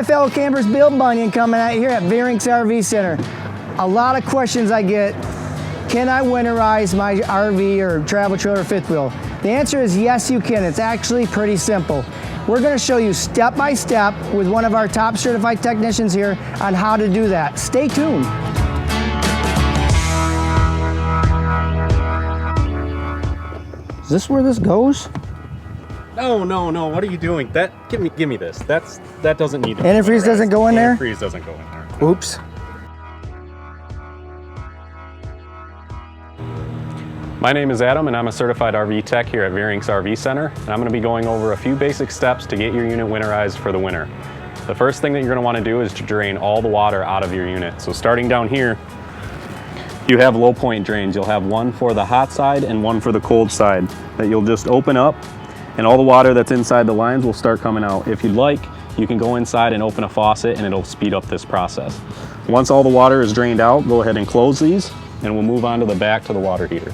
my fellow campers? Bill Bunyan coming out here at Veurink's RV Center. A lot of questions I get. Can I winterize my RV or travel trailer fifth wheel? The answer is yes, you can. It's actually pretty simple. We're going to show you step by step with one of our top certified technicians here on how to do that. Stay tuned. Is this where this goes? No, no, no. What are you doing? Give me this. That doesn't need to. Antifreeze doesn't go in there? Antifreeze doesn't go in there. Oops. My name is Adam and I'm a certified RV tech here at Veurink's RV Center, and I'm going to be going over a few basic steps to get your unit winterized for the winter. The first thing that you're going to want to do is to drain all the water out of your unit. So starting down here, you have low point drains. You'll have one for the hot side and one for the cold side that you'll just open up, and all the water that's inside the lines will start coming out. If you'd like, you can go inside and open a faucet and it'll speed up this process. Once all the water is drained out, go ahead and close these and we'll move on to the back to the water heater.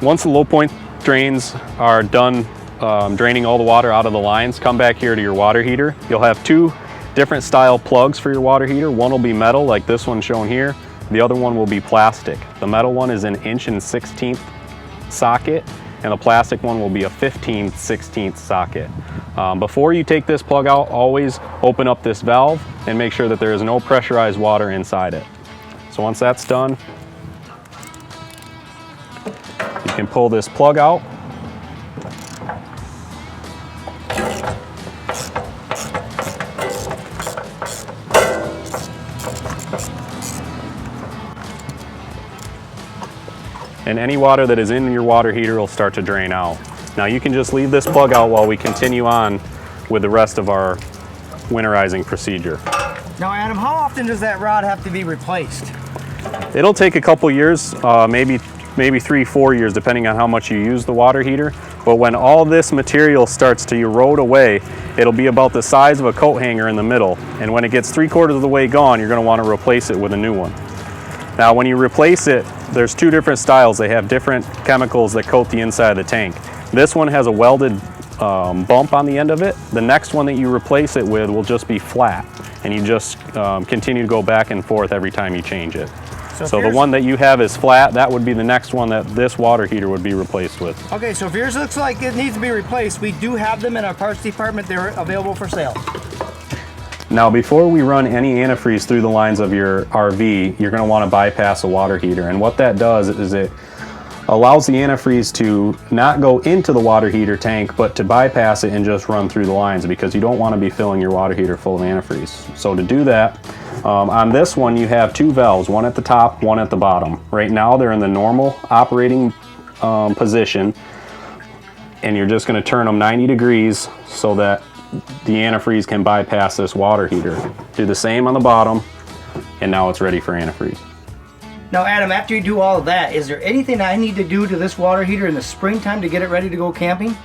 Once the low point drains are done draining all the water out of the lines, come back here to your water heater. You'll have two different style plugs for your water heater. One will be metal like this one shown here. The other one will be plastic. The metal one is an 1 1/16 socket and the plastic one will be a 15/16 socket. Before you take this plug out, always open up this valve and make sure that there is no pressurized water inside it. So once that's done, you can pull this plug out. And any water that is in your water heater will start to drain out. Now you can just leave this plug out while we continue on with the rest of our winterizing procedure. Now Adam, how often does that rod have to be replaced? It'll take a couple years, maybe 3-4 years, depending on how much you use the water heater. But when all this material starts to erode away, it'll be about the size of a coat hanger in the middle. And when it gets 3/4 of the way gone, you're going to want to replace it with a new one. Now when you replace it, there's two different styles. They have different chemicals that coat the inside of the tank. This one has a welded bump on the end of it. The next one that you replace it with will just be flat, and you just continue to go back and forth every time you change it. So the one that you have is flat. That would be the next one that this water heater would be replaced with. Okay, so if yours looks like it needs to be replaced, we do have them in our parts department. They're available for sale. Now before we run any antifreeze through the lines of your RV, you're going to want to bypass a water heater. And what that does is it allows the antifreeze to not go into the water heater tank, but to bypass it and just run through the lines, because you don't want to be filling your water heater full of antifreeze. So to do that, on this one you have two valves, one at the top, one at the bottom. Right now they're in the normal operating position, and you're just going to turn them 90 degrees so that the antifreeze can bypass this water heater. Do the same on the bottom, and now it's ready for antifreeze. Now Adam, after you do all of that, is there anything I need to do to this water heater in the springtime to get it ready to go camping?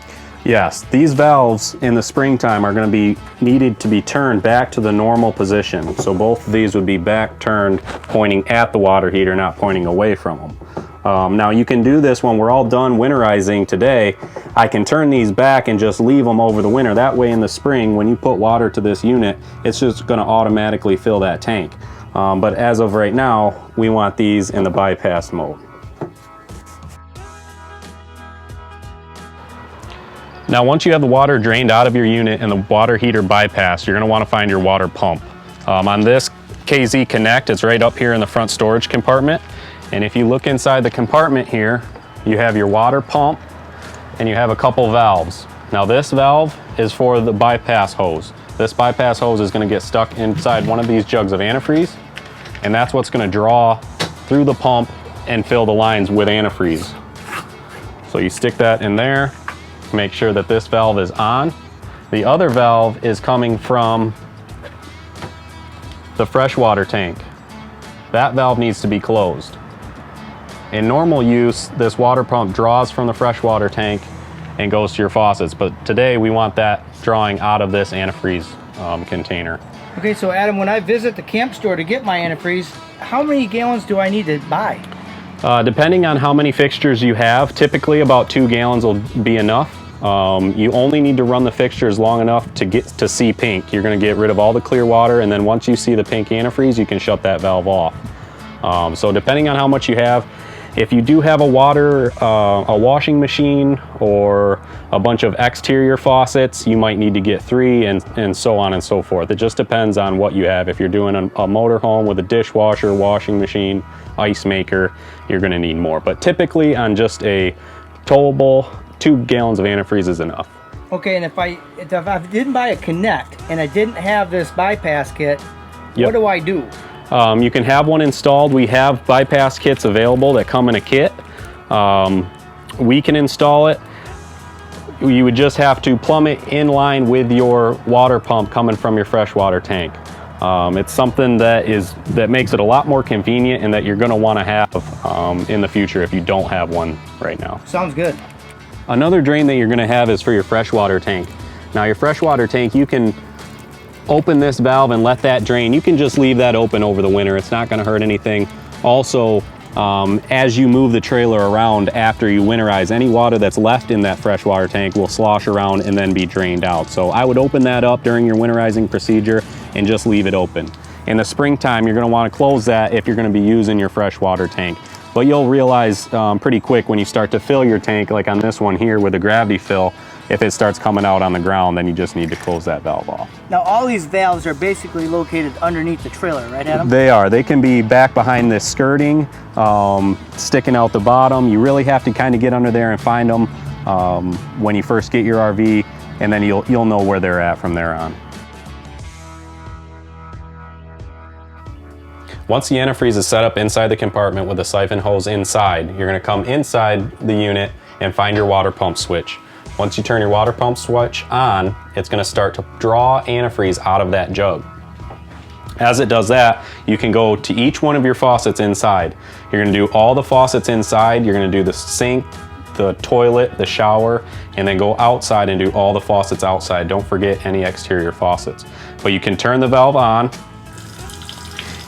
Yes, these valves in the springtime are going to be needed to be turned back to the normal position. So both of these would be back turned, pointing at the water heater, not pointing away from them. Now you can do this when we're all done winterizing today. I can turn these back and just leave them over the winter. That way in the spring, when you put water to this unit, it's just going to automatically fill that tank. But as of right now, we want these in the bypass mode. Now once you have the water drained out of your unit and the water heater bypassed, you're going to want to find your water pump. On this KZ Connect, it's right up here in the front storage compartment. And if you look inside the compartment here, you have your water pump and you have a couple valves. Now this valve is for the bypass hose. This bypass hose is going to get stuck inside one of these jugs of antifreeze, and that's what's going to draw through the pump and fill the lines with antifreeze. So you stick that in there, make sure that this valve is on. The other valve is coming from the freshwater tank. That valve needs to be closed. In normal use, this water pump draws from the freshwater tank and goes to your faucets, but today we want that drawing out of this antifreeze container. Okay, so Adam, when I visit the camp store to get my antifreeze, how many gallons do I need to buy? Depending on how many fixtures you have, typically about 2 gallons will be enough. You only need to run the fixtures long enough to get to see pink. You're going to get rid of all the clear water, and then once you see the pink antifreeze, you can shut that valve off. So depending on how much you have, if you do have a washing machine or a bunch of exterior faucets, you might need to get 3 and so on and so forth. It just depends on what you have. If you're doing a motor home with a dishwasher, washing machine, ice maker, you're gonna need more. But typically on just a towable, 2 gallons of antifreeze is enough. Okay, and if I didn't buy a Connect and I didn't have this bypass kit, Yep. what do I do? You can have one installed. We have bypass kits available that come in a kit. We can install it. You would just have to plumb it in line with your water pump coming from your freshwater tank. It's something that makes it a lot more convenient and that you're going to want to have in the future if you don't have one right now. Sounds good. Another drain that you're going to have is for your freshwater tank. Now your freshwater tank, you can open this valve and let that drain. You can just leave that open over the winter. It's not going to hurt anything. Also, as you move the trailer around after you winterize, any water that's left in that freshwater tank will slosh around and then be drained out. So I would open that up during your winterizing procedure and just leave it open. In the springtime, you're going to want to close that if you're going to be using your freshwater tank. But you'll realize pretty quick when you start to fill your tank, like on this one here with the gravity fill, if it starts coming out on the ground, then you just need to close that valve off. Now all these valves are basically located underneath the trailer, right, Adam? They are. They can be back behind this skirting, sticking out the bottom. You really have to kind of get under there and find them when you first get your RV, and then you'll know where they're at from there on. Once the antifreeze is set up inside the compartment with a siphon hose inside, you're going to come inside the unit and find your water pump switch. Once you turn your water pump switch on, it's going to start to draw antifreeze out of that jug. As it does that, you can go to each one of your faucets inside. You're going to do all the faucets inside. You're going to do the sink, the toilet, the shower, and then go outside and do all the faucets outside. Don't forget any exterior faucets. But you can turn the valve on,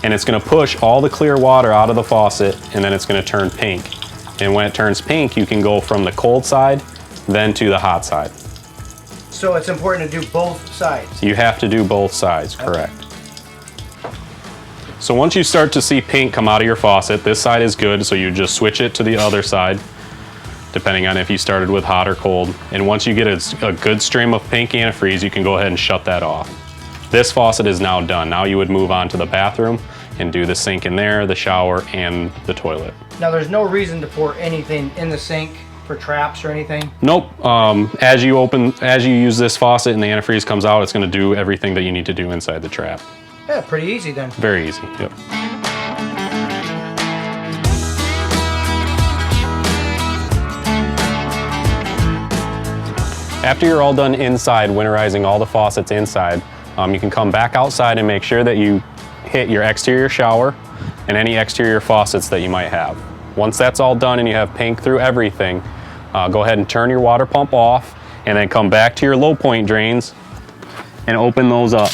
and it's going to push all the clear water out of the faucet, and then it's going to turn pink. And when it turns pink, you can go from the cold side then to the hot side. So it's important to do both sides. You have to do both sides, correct. Okay. So once you start to see pink come out of your faucet, this side is good, so you just switch it to the other side, depending on if you started with hot or cold. And once you get a good stream of pink antifreeze, you can go ahead and shut that off. This faucet is now done. Now you would move on to the bathroom and do the sink in there, the shower, and the toilet. Now there's no reason to pour anything in the sink for traps or anything? Nope. As you use this faucet and the antifreeze comes out, it's going to do everything that you need to do inside the trap. Yeah, pretty easy then. Very easy, yep. After you're all done inside, winterizing all the faucets inside, you can come back outside and make sure that you hit your exterior shower and any exterior faucets that you might have. Once that's all done and you have pink through everything, go ahead and turn your water pump off and then come back to your low point drains and open those up.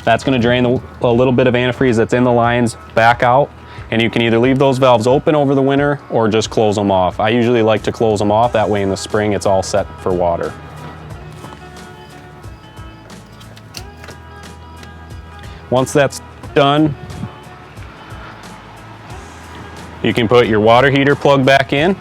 That's going to drain a little bit of antifreeze that's in the lines back out, and you can either leave those valves open over the winter or just close them off. I usually like to close them off, that way in the spring it's all set for water. Once that's done, you can put your water heater plug back in.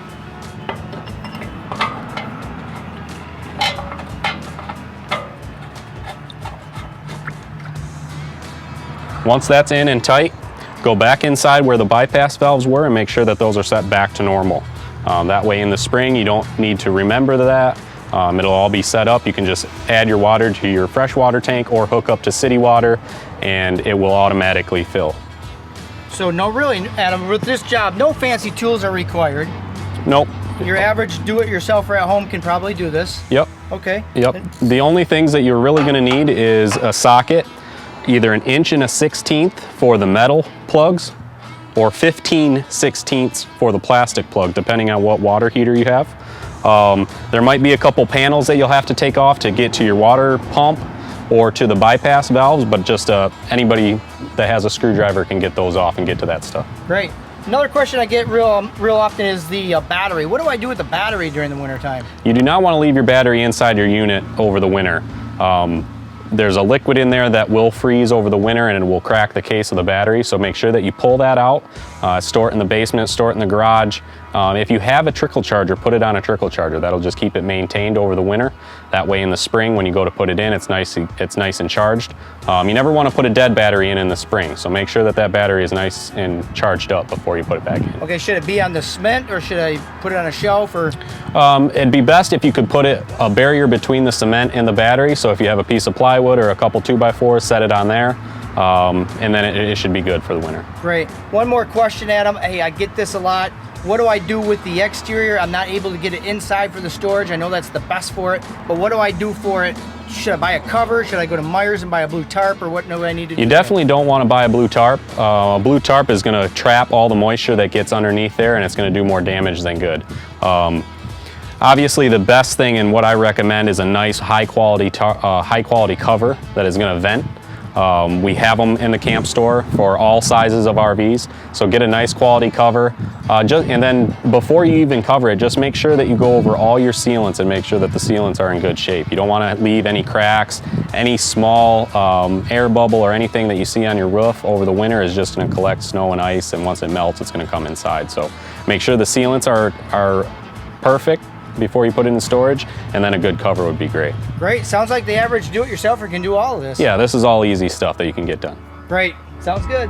Once that's in and tight, go back inside where the bypass valves were and make sure that those are set back to normal. That way in the spring you don't need to remember that. It'll all be set up. You can just add your water to your freshwater tank or hook up to city water and it will automatically fill. So no, really, Adam, with this job, no fancy tools are required. Nope. Your average do-it-yourselfer at home can probably do this. Yep. Okay. Yep. The only things that you're really going to need is a socket, either 1 1/16" for the metal plugs or 15/16 for the plastic plug, depending on what water heater you have. There might be a couple panels that you'll have to take off to get to your water pump or to the bypass valves, but just anybody that has a screwdriver can get those off and get to that stuff. Great. Another question I get real often is the battery. What do I do with the battery during the winter time? You do not want to leave your battery inside your unit over the winter. There's a liquid in there that will freeze over the winter and it will crack the case of the battery, so make sure that you pull that out, store it in the basement, store it in the garage. If you have a trickle charger, put it on a trickle charger. That'll just keep it maintained over the winter. That way in the spring when you go to put it in, it's nice and charged. You never want to put a dead battery in the spring, so make sure that that battery is nice and charged up before you put it back in. Okay, should it be on the cement or should I put it on a shelf? Or? It'd be best if you could put a barrier between the cement and the battery, so if you have a piece of plywood or a couple 2x4s, set it on there, and then it should be good for the winter. Great. One more question, Adam. Hey, I get this a lot. What do I do with the exterior? I'm not able to get it inside for the storage. I know that's the best for it, but what do I do for it? Should I buy a cover? Should I go to Myers and buy a blue tarp, or what do I need to do? You definitely don't want to buy a blue tarp. A blue tarp is going to trap all the moisture that gets underneath there, and it's going to do more damage than good. Obviously, the best thing and what I recommend is a nice high quality cover that is going to vent. We have them in the camp store for all sizes of RVs, so get a nice quality cover. And then before you even cover it, just make sure that you go over all your sealants and make sure that the sealants are in good shape. You don't want to leave any cracks, any small air bubble or anything that you see on your roof over the winter is just going to collect snow and ice, and once it melts, it's going to come inside. So make sure the sealants are perfect before you put it in storage, and then a good cover would be great. Great. Sounds like the average do-it-yourselfer can do all of this. Yeah, this is all easy stuff that you can get done. Great. Sounds good.